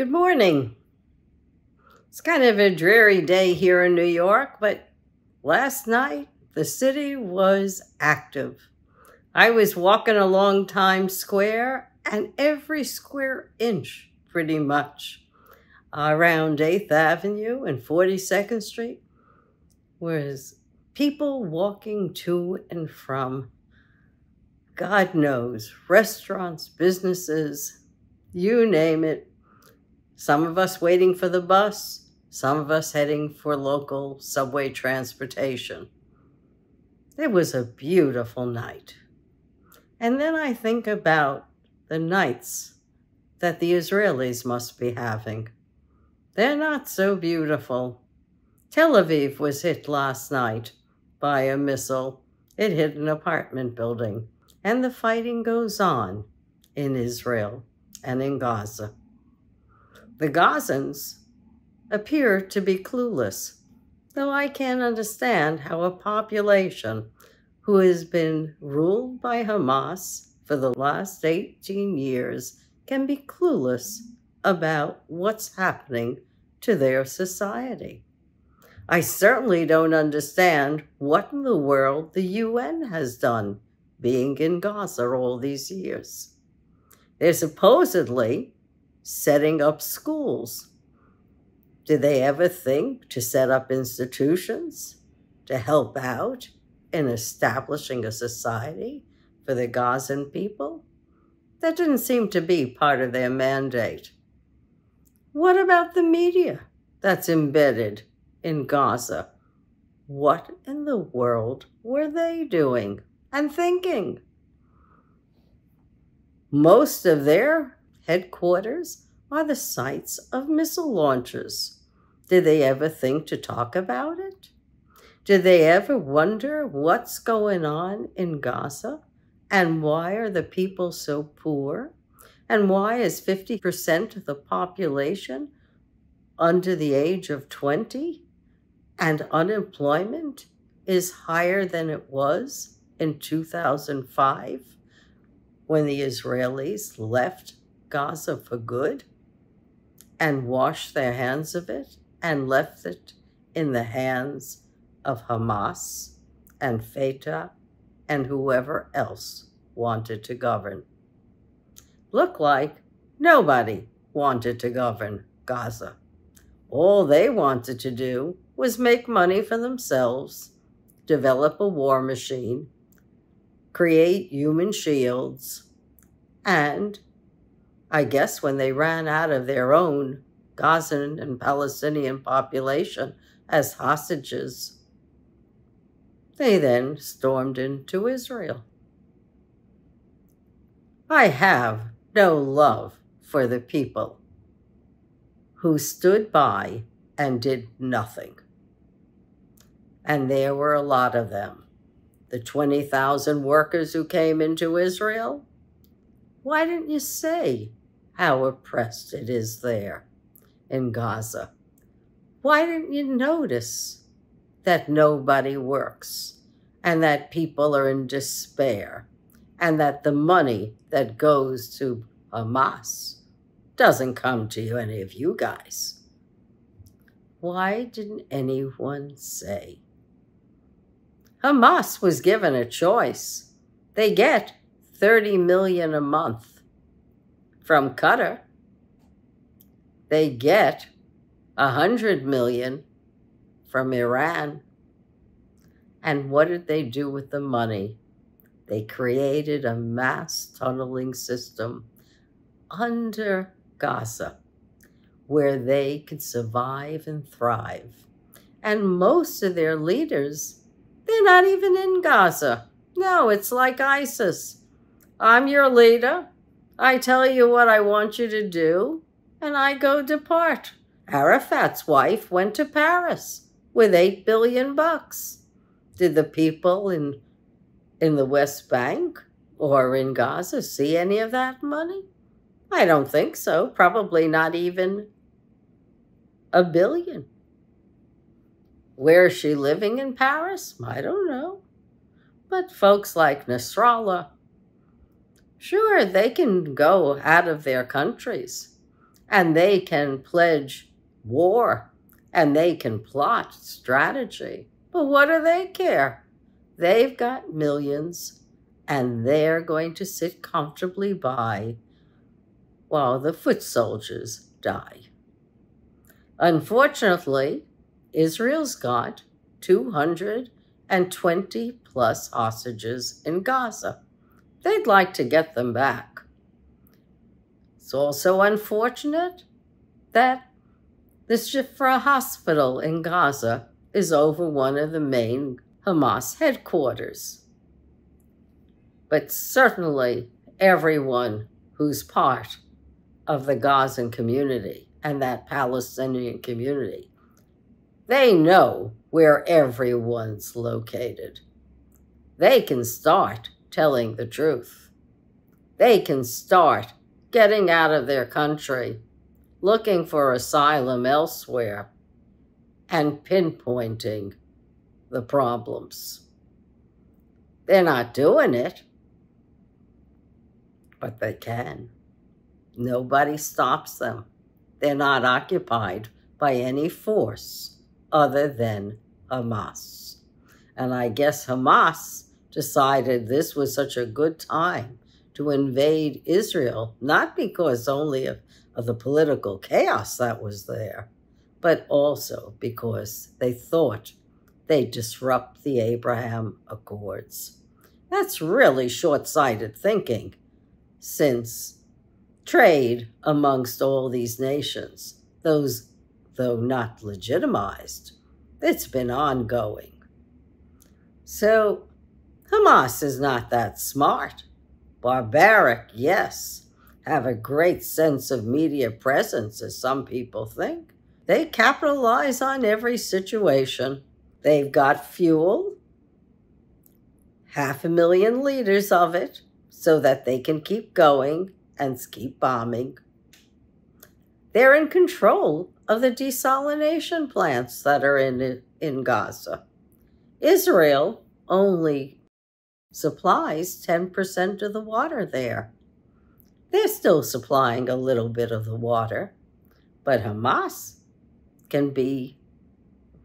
Good morning. It's kind of a dreary day here in New York, but last night the city was active. I was walking along Times Square, and every square inch, pretty much, around 8th Avenue and 42nd Street was people walking to and from, God knows, restaurants, businesses, you name it. Some of us waiting for the bus, some of us heading for local subway transportation. It was a beautiful night. And then I think about the nights that the Israelis must be having. They're not so beautiful. Tel Aviv was hit last night by a missile. It hit an apartment building. And the fighting goes on in Israel and in Gaza. The Gazans appear to be clueless, though I can't understand how a population who has been ruled by Hamas for the last 18 years can be clueless about what's happening to their society. I certainly don't understand what in the world the UN has done being in Gaza all these years. They're supposedly setting up schools. Did they ever think to set up institutions to help out in establishing a society for the Gazan people? That didn't seem to be part of their mandate. What about the media that's embedded in Gaza? What in the world were they doing and thinking? Most of their headquarters are the sites of missile launches. Did they ever think to talk about it? Did they ever wonder what's going on in Gaza? And why are the people so poor? And why is 50% of the population under the age of 20? And unemployment is higher than it was in 2005 when the Israelis left Gaza for good and washed their hands of it and left it in the hands of Hamas and Fatah and whoever else wanted to govern. Looked like nobody wanted to govern Gaza. All they wanted to do was make money for themselves, develop a war machine, create human shields, and I guess when they ran out of their own Gazan and Palestinian population as hostages, they then stormed into Israel. I have no love for the people who stood by and did nothing. And there were a lot of them. The 20,000 workers who came into Israel. Why didn't you say how oppressed it is there in Gaza? Why didn't you notice that nobody works and that people are in despair and that the money that goes to Hamas doesn't come to any of you guys? Why didn't anyone say? Hamas was given a choice. They get $30 million a month from Qatar. They get $100 million from Iran. And what did they do with the money? They created a mass tunneling system under Gaza where they could survive and thrive. And most of their leaders, they're not even in Gaza. No, it's like ISIS. I'm your leader. I tell you what I want you to do, and I go depart. Arafat's wife went to Paris with $8 billion. Did the people in the West Bank or in Gaza see any of that money? I don't think so. Probably not even $1 billion. Where is she living in Paris? I don't know. But folks like Nasrallah, sure, they can go out of their countries and they can pledge war, and they can plot strategy. But what do they care? They've got millions, and they're going to sit comfortably by while the foot soldiers die. Unfortunately, Israel's got 220 plus hostages in Gaza. They'd like to get them back. It's also unfortunate that the Shifa hospital in Gaza is over one of the main Hamas headquarters. But certainly everyone who's part of the Gazan community and that Palestinian community, they know where everyone's located. They can start telling the truth. They can start getting out of their country, looking for asylum elsewhere, and pinpointing the problems. They're not doing it, but they can. Nobody stops them. They're not occupied by any force other than Hamas. And I guess Hamas decided this was such a good time to invade Israel, not because only of the political chaos that was there, but also because they thought they'd disrupt the Abraham Accords. That's really short-sighted thinking, since trade amongst all these nations, those though not legitimized, it's been ongoing. So Hamas is not that smart. Barbaric, yes. Have a great sense of media presence, as some people think. They capitalize on every situation. They've got fuel, 500,000 liters of it, so that they can keep going and keep bombing. They're in control of the desalination plants that are in Gaza. Israel only supplies 10% of the water there. They're still supplying a little bit of the water, but Hamas can be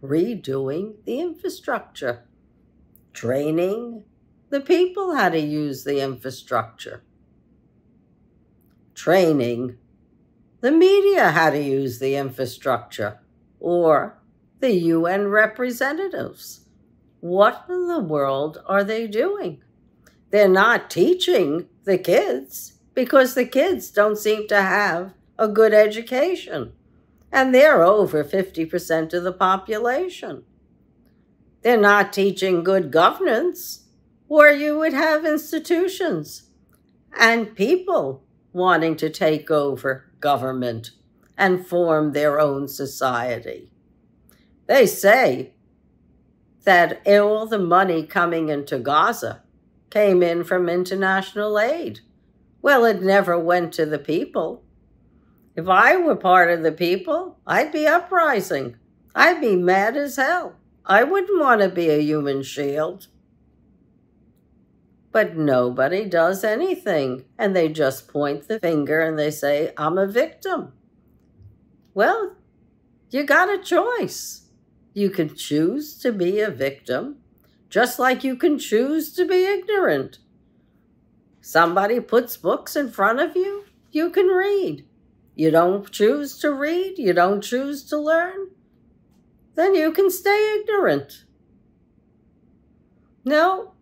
redoing the infrastructure, training the people how to use the infrastructure, training the media how to use the infrastructure, or the UN representatives. What in the world are they doing? They're not teaching the kids, because the kids don't seem to have a good education. And they're over 50% of the population. They're not teaching good governance, where you would have institutions and people wanting to take over government and form their own society. They say that all the money coming into Gaza came in from international aid. Well, it never went to the people. If I were part of the people, I'd be uprising. I'd be mad as hell. I wouldn't want to be a human shield. But nobody does anything, and they just point the finger and they say, I'm a victim. Well, you got a choice. You can choose to be a victim, just like you can choose to be ignorant. Somebody puts books in front of you, you can read. You don't choose to read, you don't choose to learn, then you can stay ignorant. No,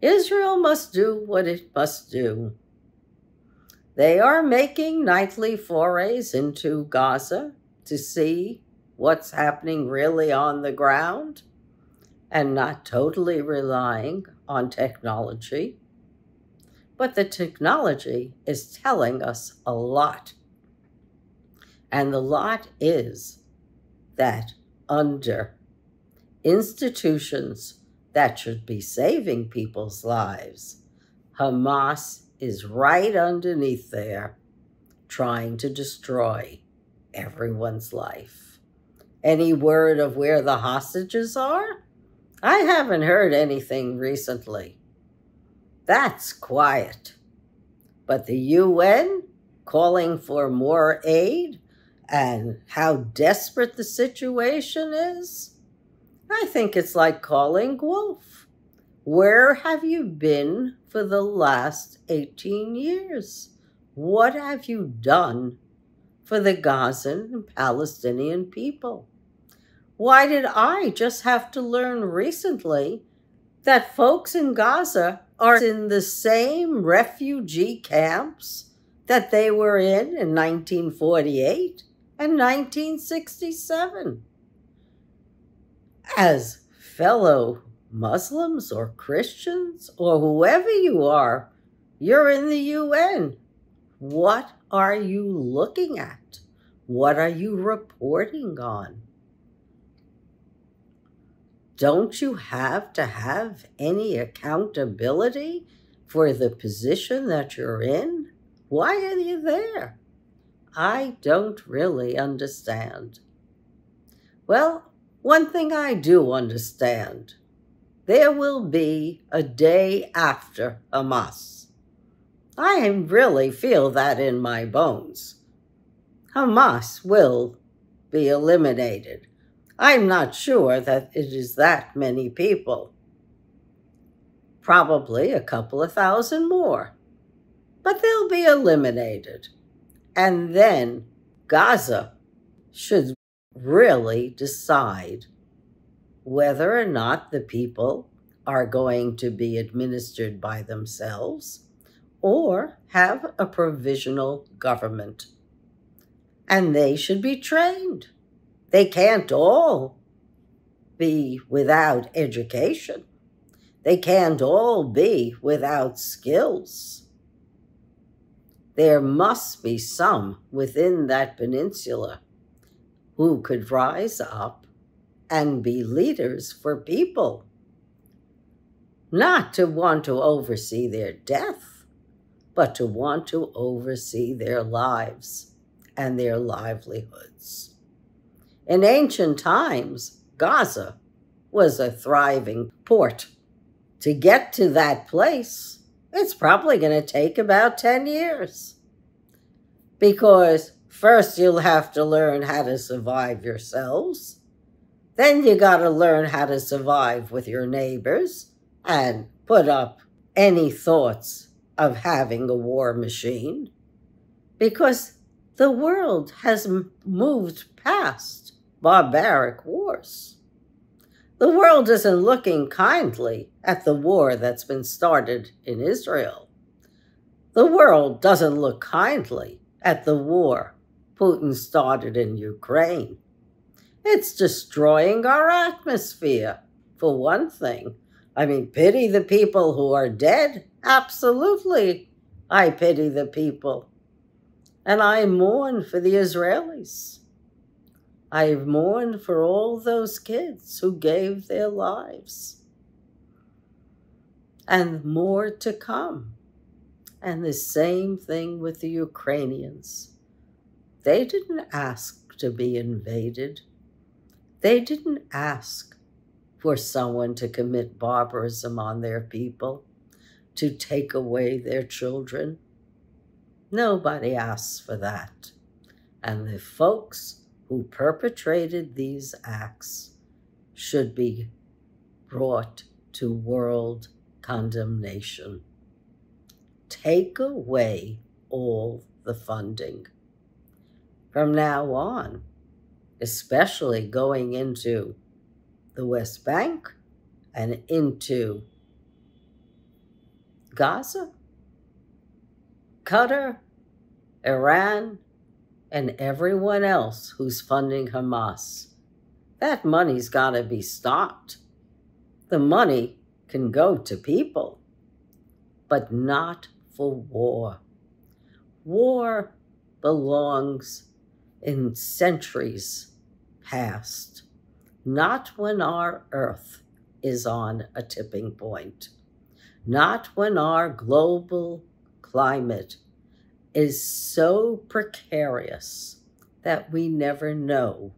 Israel must do what it must do. They are making nightly forays into Gaza to see what's happening really on the ground and not totally relying on technology. But the technology is telling us a lot. And the lot is that under institutions that should be saving people's lives, Hamas is right underneath there trying to destroy everyone's life. Any word of where the hostages are? I haven't heard anything recently. That's quiet. But the UN, calling for more aid and how desperate the situation is, I think it's like calling wolf. Where have you been for the last 18 years? What have you done for the Gazan and Palestinian people? Why did I just have to learn recently that folks in Gaza are in the same refugee camps that they were in 1948 and 1967? As fellow Muslims or Christians or whoever you are, you're in the UN. What are you looking at? What are you reporting on? Don't you have to have any accountability for the position that you're in? Why are you there? I don't really understand. Well, one thing I do understand. There will be a day after Hamas. I really feel that in my bones. Hamas will be eliminated. I'm not sure that it is that many people. Probably a couple of thousand more. But they'll be eliminated. And then Gaza should really decide whether or not the people are going to be administered by themselves or have a provisional government. And they should be trained. They can't all be without education. They can't all be without skills. There must be some within that peninsula who could rise up and be leaders for people, not to want to oversee their death, but to want to oversee their lives and their livelihoods. In ancient times, Gaza was a thriving port. To get to that place, it's probably going to take about 10 years. Because first you'll have to learn how to survive yourselves. Then you got to learn how to survive with your neighbors and put up any thoughts of having a war machine. Because the world has moved past barbaric wars. The world isn't looking kindly at the war that's been started in Israel. The world doesn't look kindly at the war Putin started in Ukraine. It's destroying our atmosphere, for one thing. I mean, pity the people who are dead? Absolutely, I pity the people. And I mourn for the Israelis. I mourn for all those kids who gave their lives. And more to come. And the same thing with the Ukrainians. They didn't ask to be invaded. They didn't ask for someone to commit barbarism on their people, to take away their children. Nobody asks for that. And the folks who perpetrated these acts should be brought to world condemnation. Take away all the funding. From now on, especially going into the West Bank and into Gaza, Qatar, Iran, and everyone else who's funding Hamas. That money's got to be stopped. The money can go to people, but not for war. War belongs in centuries past, not when our earth is on a tipping point, not when our global climate is so precarious that we never know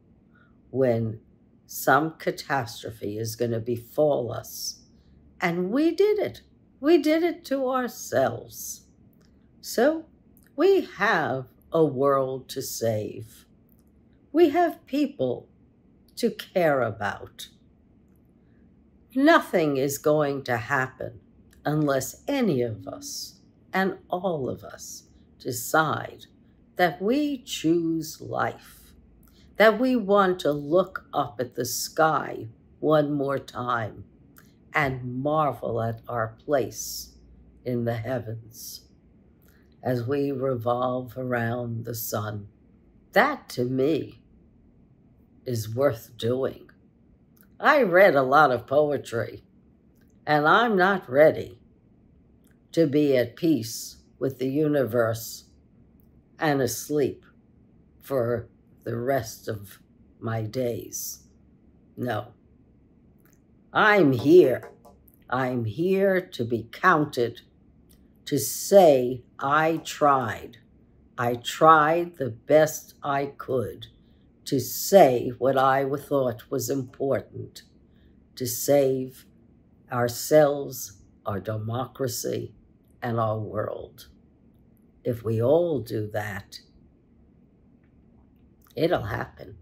when some catastrophe is going to befall us. And we did it. We did it to ourselves. So We have a world to save. We have people to care about. Nothing is going to happen unless any of us, and all of us, decide that we choose life, that we want to look up at the sky one more time and marvel at our place in the heavens as we revolve around the sun. That, to me, is worth doing. I read a lot of poetry, and I'm not ready to be at peace with the universe and asleep for the rest of my days. No. I'm here. I'm here to be counted, to say I tried. I tried the best I could to say what I thought was important, to save ourselves, our democracy, and our world. If we all do that, it'll happen.